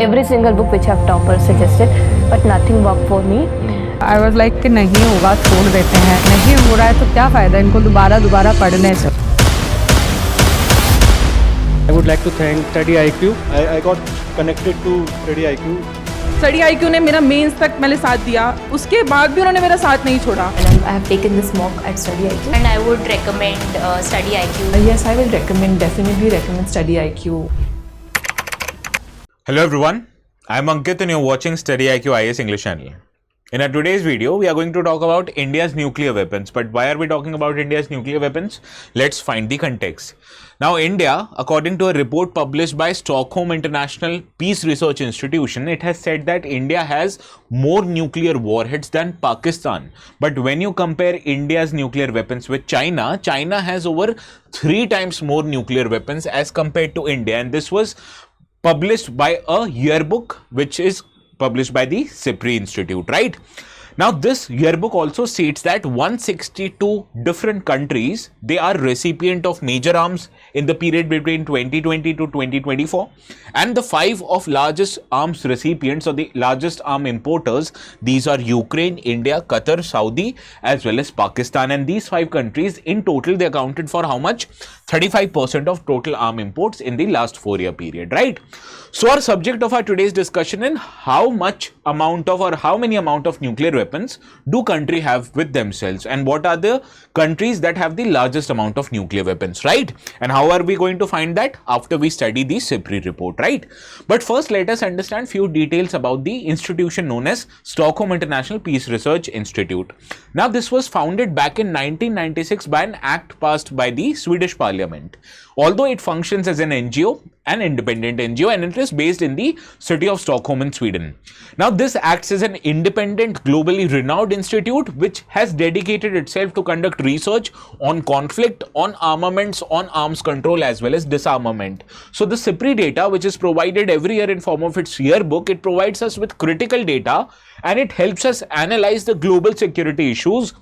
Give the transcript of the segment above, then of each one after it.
Every single book which have toppers suggested, but nothing worked for me. I was like कि नहीं होगा छोड़ देते हैं, नहीं हो रहा है तो क्या फ़ायदा इनको दोबारा पढ़ने से. I would like to thank StudyIQ. I got connected to StudyIQ. StudyIQ ने मेरा मेंस तक मैंने साथ दिया, उसके बाद भी उन्होंने मेरा साथ नहीं छोड़ा. And I have taken this mock at StudyIQ. And I would recommend StudyIQ. Yes, I will definitely recommend StudyIQ. Hello everyone, I am Ankit and you are watching StudyIQ IAS English channel. In our today's video, we are going to talk about India's nuclear weapons. But why are we talking about India's nuclear weapons? Let's find the context. Now, India, according to a report published by Stockholm International Peace Research Institution, it has said that India has more nuclear warheads than Pakistan. But when you compare India's nuclear weapons with China, China has over 3 times more nuclear weapons as compared to India. And this was published by a yearbook which is published by the SIPRI Institute, right? Now, this yearbook also states that 162 different countries, they are recipient of major arms in the period between 2020 to 2024, and the 5 of largest arms recipients or the largest arm importers, these are Ukraine, India, Qatar, Saudi, as well as Pakistan. And these 5 countries in total, they accounted for how much? 35% of total arm imports in the last 4-year period, right? So our subject of our today's discussion is how many amount of nuclear weapons do country have with themselves, and what are the countries that have the largest amount of nuclear weapons, right? And how are we going to find that? After we study the SIPRI report, right? But first, let us understand few details about the institution known as Stockholm International Peace Research Institute. Now, this was founded back in 1996 by an act passed by the Swedish Parliament. Although it functions as an NGO, an independent NGO, and it is based in the city of Stockholm in Sweden. Now, this acts as an independent, globally renowned institute which has dedicated itself to conduct research on conflict, on armaments, on arms control, as well as disarmament. So, the SIPRI data, which is provided every year in form of its yearbook, it provides us with critical data and it helps us analyze the global security issues.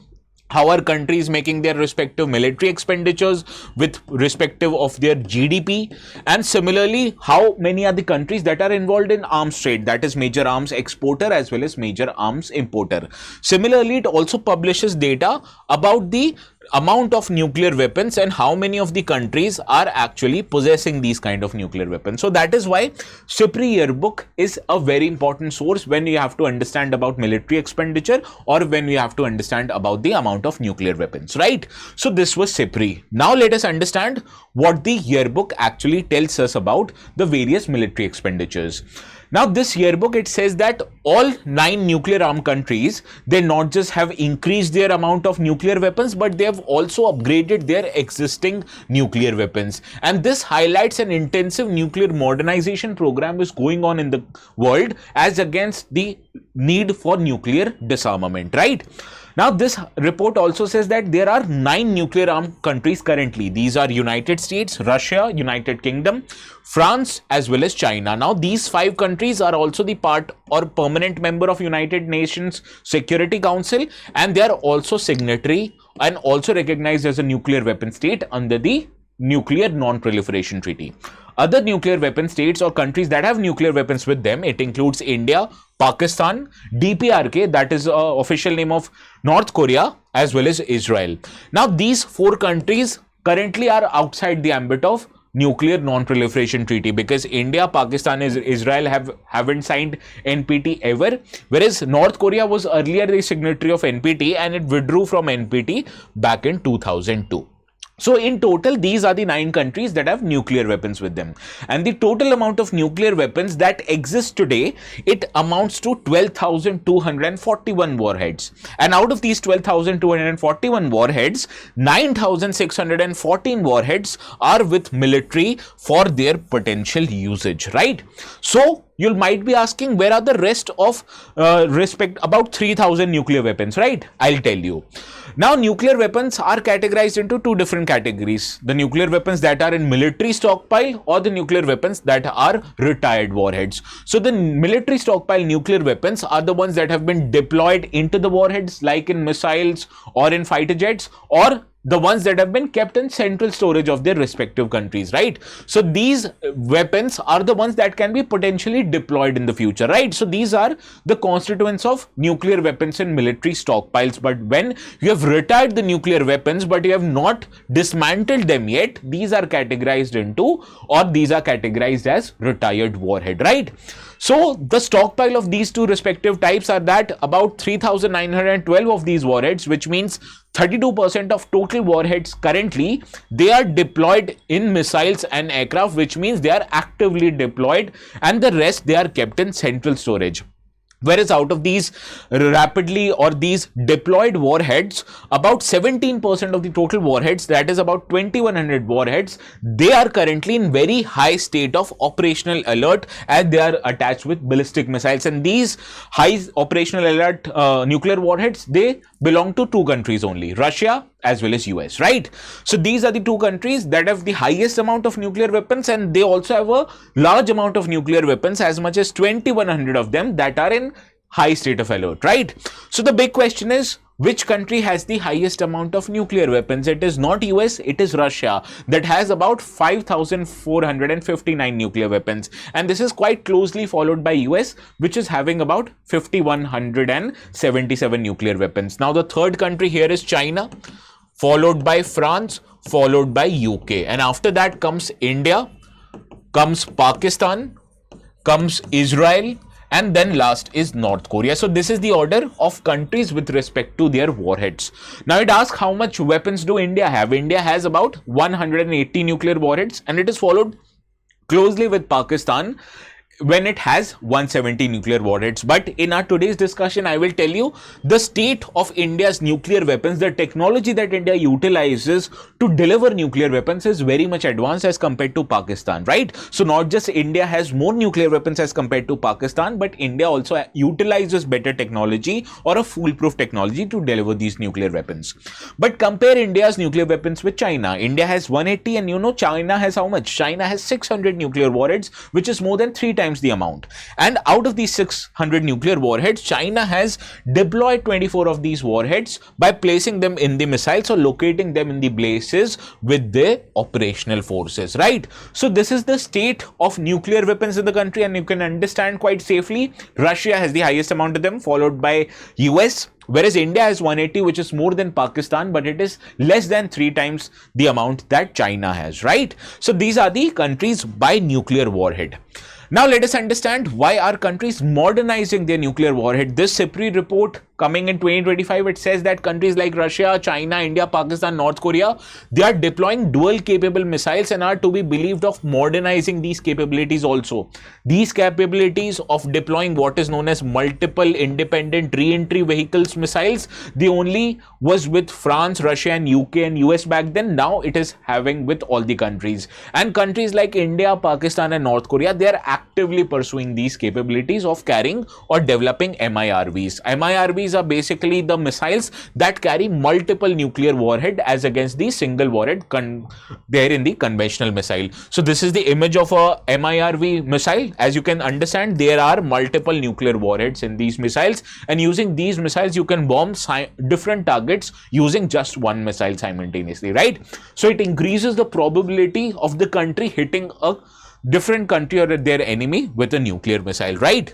How are countries making their respective military expenditures with respective of their GDP, and similarly how many are the countries that are involved in arms trade, that is major arms exporter as well as major arms importer. Similarly, it also publishes data about the amount of nuclear weapons and how many of the countries are actually possessing these kind of nuclear weapons. So that is why SIPRI yearbook is a very important source when you have to understand about military expenditure or when you have to understand about the amount of nuclear weapons, right? So this was SIPRI. Now let us understand what the yearbook actually tells us about the various military expenditures. Now, this yearbook, it says that all 9 nuclear armed countries, they not just have increased their amount of nuclear weapons, but they have also upgraded their existing nuclear weapons. And this highlights an intensive nuclear modernization program is going on in the world as against the need for nuclear disarmament, right? Now, this report also says that there are 9 nuclear armed countries currently. These are United States, Russia, United Kingdom, France, as well as China. Now, these 5 countries are also the part or permanent member of United Nations Security Council, and they are also signatory and also recognized as a nuclear weapon state under the Nuclear Non-Proliferation Treaty. Other nuclear weapon states or countries that have nuclear weapons with them, it includes India, Pakistan, DPRK, that is official name of North Korea, as well as Israel. Now, these 4 countries currently are outside the ambit of Nuclear Non-Proliferation Treaty because India, Pakistan, and Israel haven't signed NPT ever, whereas North Korea was earlier the signatory of NPT and it withdrew from NPT back in 2002. So in total, these are the 9 countries that have nuclear weapons with them. And the total amount of nuclear weapons that exist today, it amounts to 12,241 warheads. And out of these 12,241 warheads, 9,614 warheads are with military for their potential usage, right? So you might be asking, where are the rest of about 3,000 nuclear weapons, right? I'll tell you. Now, nuclear weapons are categorized into 2 different categories. The nuclear weapons that are in military stockpile or the nuclear weapons that are retired warheads. So, the military stockpile nuclear weapons are the ones that have been deployed into the warheads like in missiles or in fighter jets, or the ones that have been kept in central storage of their respective countries, right? So these weapons are the ones that can be potentially deployed in the future, right? So these are the constituents of nuclear weapons and military stockpiles. But when you have retired the nuclear weapons but you have not dismantled them yet, these are categorized into, or these are categorized as retired warhead, right? So the stockpile of these two respective types are that about 3,912 of these warheads, which means 32% of total warheads currently, they are deployed in missiles and aircraft, which means they are actively deployed, and the rest they are kept in central storage. Whereas out of these rapidly or these deployed warheads, about 17% of the total warheads, that is about 2100 warheads, they are currently in very high state of operational alert as they are attached with ballistic missiles. And these high operational alert nuclear warheads, they belong to two countries only, Russia as well as US, right? So these are the two countries that have the highest amount of nuclear weapons, and they also have a large amount of nuclear weapons, as much as 2100 of them that are in high state of alert, right? So the big question is, which country has the highest amount of nuclear weapons? It is not US, it is Russia, that has about 5,459 nuclear weapons, and this is quite closely followed by US, which is having about 5,177 nuclear weapons. Now the third country here is China, followed by France, followed by UK, and after that comes India, comes Pakistan, comes Israel, and then last is North Korea. So this is the order of countries with respect to their warheads. Now it asks, how much weapons do India have? India has about 180 nuclear warheads, and it is followed closely with Pakistan when it has 170 nuclear warheads. But in our today's discussion, I will tell you the state of India's nuclear weapons. The technology that India utilizes to deliver nuclear weapons is very much advanced as compared to Pakistan, right? So not just India has more nuclear weapons as compared to Pakistan, but India also utilizes better technology or a foolproof technology to deliver these nuclear weapons. But compare India's nuclear weapons with China. India has 180, and you know China has how much? China has 600 nuclear warheads, which is more than 3 times the amount. And out of these 600 nuclear warheads, China has deployed 24 of these warheads by placing them in the missiles or locating them in the bases with their operational forces, right? So this is the state of nuclear weapons in the country, and you can understand quite safely. Russia has the highest amount of them, followed by US, whereas India has 180, which is more than Pakistan, but it is less than 3 times the amount that China has, right? So these are the countries by nuclear warhead. Now let us understand why are countries modernizing their nuclear warhead. This SIPRI report coming in 2025, it says that countries like Russia, China, India, Pakistan, North Korea, they are deploying dual capable missiles and are to be believed of modernizing these capabilities also. These capabilities of deploying what is known as multiple independent re-entry vehicles missiles, the only was with France, Russia and UK and US back then. Now it is having with all the countries. And countries like India, Pakistan and North Korea, they are actively pursuing these capabilities of carrying or developing MIRVs. MIRVs are basically the missiles that carry multiple nuclear warhead as against the single warhead there in the conventional missile. So this is the image of a MIRV missile. As you can understand, there are multiple nuclear warheads in these missiles, and using these missiles you can bomb different targets using just one missile simultaneously, right? So it increases the probability of the country hitting a different country or their enemy with a nuclear missile, right?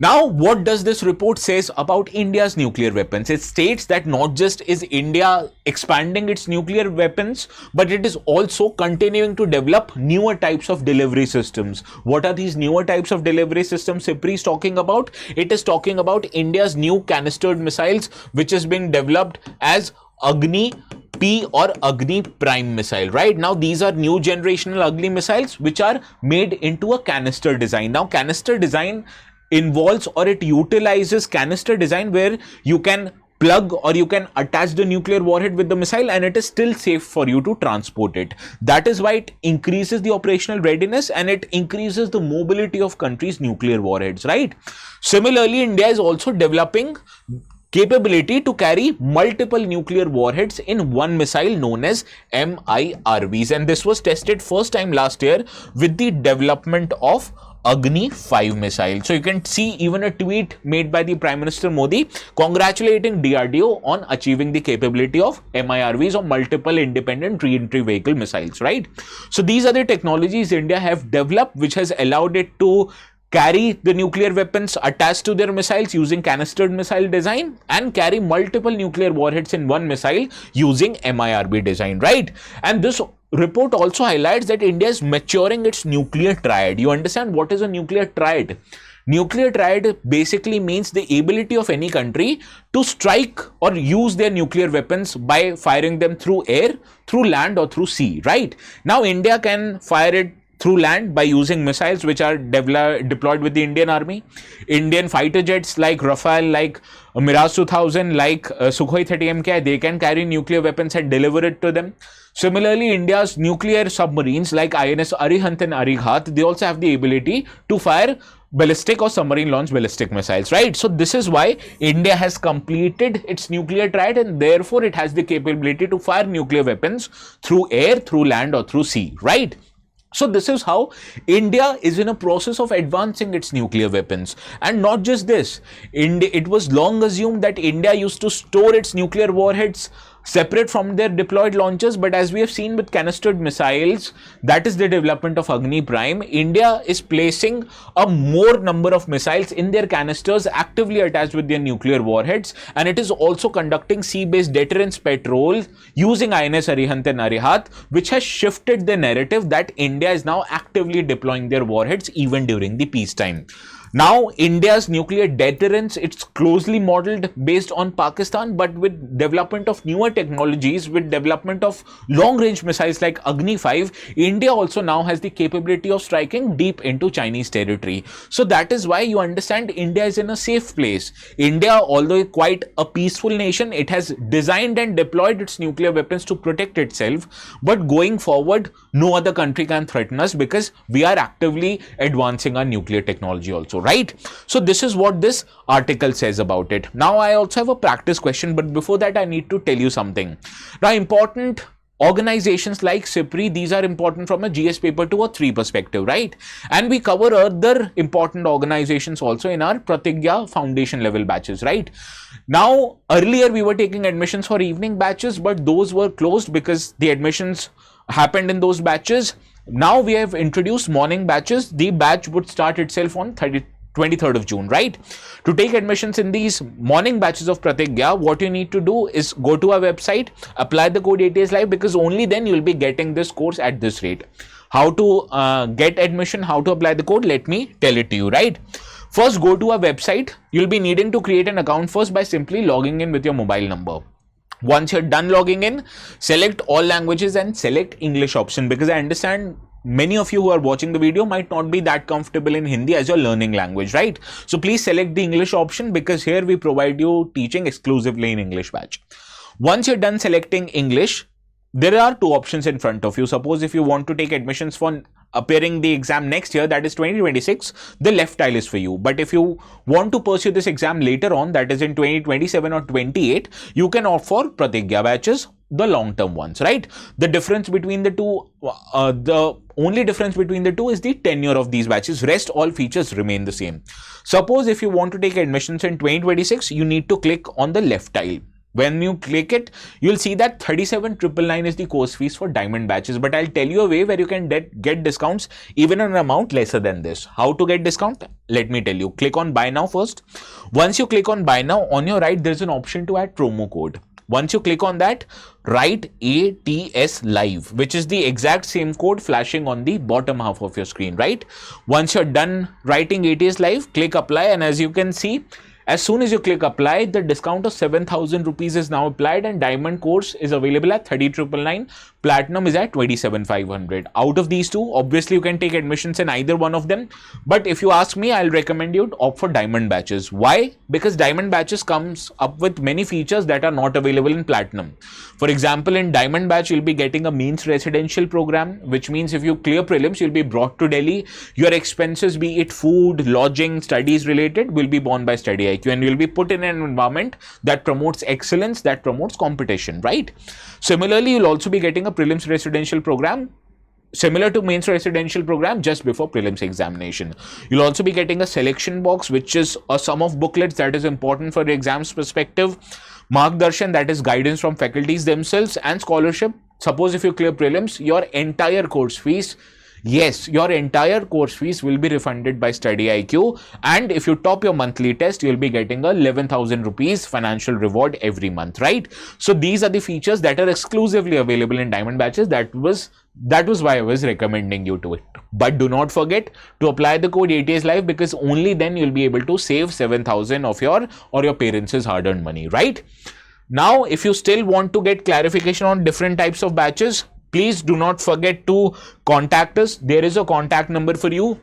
Now, what does this report says about India's nuclear weapons? It states that not just is India expanding its nuclear weapons, but it is also continuing to develop newer types of delivery systems. What are these newer types of delivery systems SIPRI is talking about? It is talking about India's new canistered missiles, which is being developed as Agni P or Agni Prime missile, right? Now these are new generational Agni missiles which are made into a canister design. Now canister design involves, or it utilizes canister design where you can plug or you can attach the nuclear warhead with the missile and it is still safe for you to transport it. That is why it increases the operational readiness and it increases the mobility of countries' nuclear warheads, right? Similarly, India is also developing capability to carry multiple nuclear warheads in one missile known as MIRVs, and this was tested first time last year with the development of Agni 5 missile. So you can see even a tweet made by the Prime Minister Modi congratulating DRDO on achieving the capability of MIRVs or multiple independent re-entry vehicle missiles, right? So these are the technologies India have developed which has allowed it to carry the nuclear weapons attached to their missiles using canistered missile design and carry multiple nuclear warheads in one missile using MIRV design, right? And this report also highlights that India is maturing its nuclear triad. You understand what is a nuclear triad? Nuclear triad basically means the ability of any country to strike or use their nuclear weapons by firing them through air, through land, or through sea, right? Now India can fire it through land by using missiles which are deployed with the Indian Army. Indian fighter jets like Rafale, like Mirage 2000, like Sukhoi 30MK, they can carry nuclear weapons and deliver it to them. Similarly, India's nuclear submarines like INS Arihant and Arighat, they also have the ability to fire ballistic or submarine launched ballistic missiles, right? So this is why India has completed its nuclear triad and therefore it has the capability to fire nuclear weapons through air, through land, or through sea, right? So this is how India is in a process of advancing its nuclear weapons. And not just this, it was long assumed that India used to store its nuclear warheads separate from their deployed launchers, but as we have seen with canistered missiles, that is the development of Agni Prime, India is placing a more number of missiles in their canisters actively attached with their nuclear warheads, and it is also conducting sea-based deterrence patrol using INS Arihant and Arihat, which has shifted the narrative that India is now actively deploying their warheads even during the peacetime. Now, India's nuclear deterrence, it's closely modeled based on Pakistan, but with development of newer technologies, with development of long-range missiles like Agni 5, India also now has the capability of striking deep into Chinese territory. So that is why you understand India is in a safe place. India, although quite a peaceful nation, it has designed and deployed its nuclear weapons to protect itself. But going forward, no other country can threaten us because we are actively advancing our nuclear technology also. Right? So this is what this article says about it. Now I also have a practice question, but before that I need to tell you something. Now important organizations like SIPRI, these are important from a GS paper 2 or 3 perspective, right? And we cover other important organizations also in our Pratigya foundation level batches, right? Now earlier we were taking admissions for evening batches, but those were closed because the admissions happened in those batches. Now we have introduced morning batches. The batch would start itself on 23rd of June, right? To take admissions in these morning batches of Pratigya, what you need to do is go to our website, apply the code ATS Live, because only then you'll be getting this course at this rate. How to get admission, how to apply the code, let me tell it to you, right? First, go to our website. You'll be needing to create an account first by simply logging in with your mobile number. Once you're done logging in, select all languages and select English option, because I understand many of you who are watching the video might not be that comfortable in Hindi as your learning language, right? So please select the English option, because here we provide you teaching exclusively in English batch. Once you're done selecting English, there are two options in front of you. Suppose if you want to take admissions for appearing the exam next year, that is 2026, the left tile is for you. But if you want to pursue this exam later on, that is in 2027 or 28, you can opt for Pratigya batches, the long-term ones, right? The difference between the two, the only difference between the two is the tenure of these batches. Rest all features remain the same. Suppose if you want to take admissions in 2026, you need to click on the left tile. When you click it, you'll see that 37,999 is the course fees for diamond batches. But I'll tell you a way where you can get discounts even an amount lesser than this. How to get discount? Let me tell you. Click on buy now first. Once you click on buy now, on your right, there's an option to add promo code. Once you click on that, write ATS Live, which is the exact same code flashing on the bottom half of your screen, right? Once you're done writing ATS Live, click apply, and as you can see, as soon as you click apply, the discount of 7,000 rupees is now applied, and diamond course is available at 30,999. Platinum is at 27,500. Out of these two, obviously you can take admissions in either one of them. But if you ask me, I'll recommend you to opt for diamond batches. Why? Because diamond batches comes up with many features that are not available in platinum. For example, in diamond batch, you'll be getting a means residential program, which means if you clear prelims, you'll be brought to Delhi. Your expenses, be it food, lodging, studies related, will be borne by StudyIQ, and you'll be put in an environment that promotes excellence, that promotes competition, right? Similarly, you'll also be getting a prelims residential program similar to mains residential program just before prelims examination. You'll also be getting a selection box, which is a sum of booklets that is important for the exams perspective, Margdarshan, that is guidance from faculties themselves, and scholarship. Suppose if you clear prelims, your entire course fees, yes, your entire course fees will be refunded by StudyIQ, and if you top your monthly test, you'll be getting a 11,000 rupees financial reward every month, right? So these are the features that are exclusively available in Diamond Batches. That was why I was recommending you to it. But do not forget to apply the code ATS Live, because only then you'll be able to save 7,000 of your parents' hard-earned money, right? Now, if you still want to get clarification on different types of batches, please do not forget to contact us. There is a contact number for you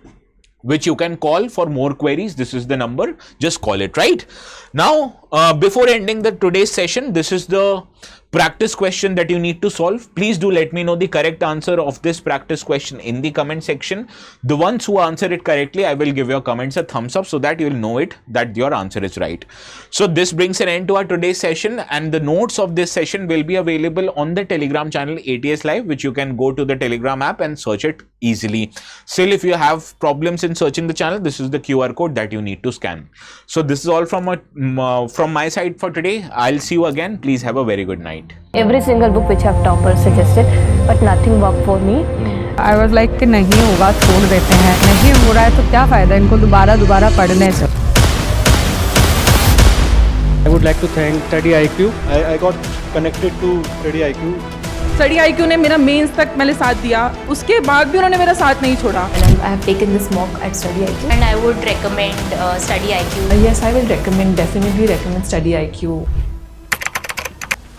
which you can call for more queries. This is the number. Just call it, right? Now, before ending today's session, this is the practice question that you need to solve. Please do let me know the correct answer of this practice question in the comment section. The ones who answer it correctly, I will give your comments a thumbs up so that you will know that your answer is right. So this brings an end to our today's session, and the notes of this session will be available on the Telegram channel ATS Live, which you can go to the Telegram app and search it easily. Still, if you have problems in searching the channel, this is the QR code that you need to scan. So this is all from my side for today. I'll see you again. Please have a very good night. Every single book which have toppers suggested, but nothing worked for me. I was like कि नहीं होगा छोड़ देते हैं, नहीं हो रहा है तो क्या फ़ायदा इनको दोबारा पढ़ने से. I would like to thank StudyIQ. I got connected to StudyIQ. StudyIQ ने मेरा मेंस तक मैंने साथ दिया, उसके बाद भी उन्होंने मेरा साथ नहीं छोड़ा. And I have taken this mock at StudyIQ. And I would recommend StudyIQ. Yes, I will definitely recommend StudyIQ.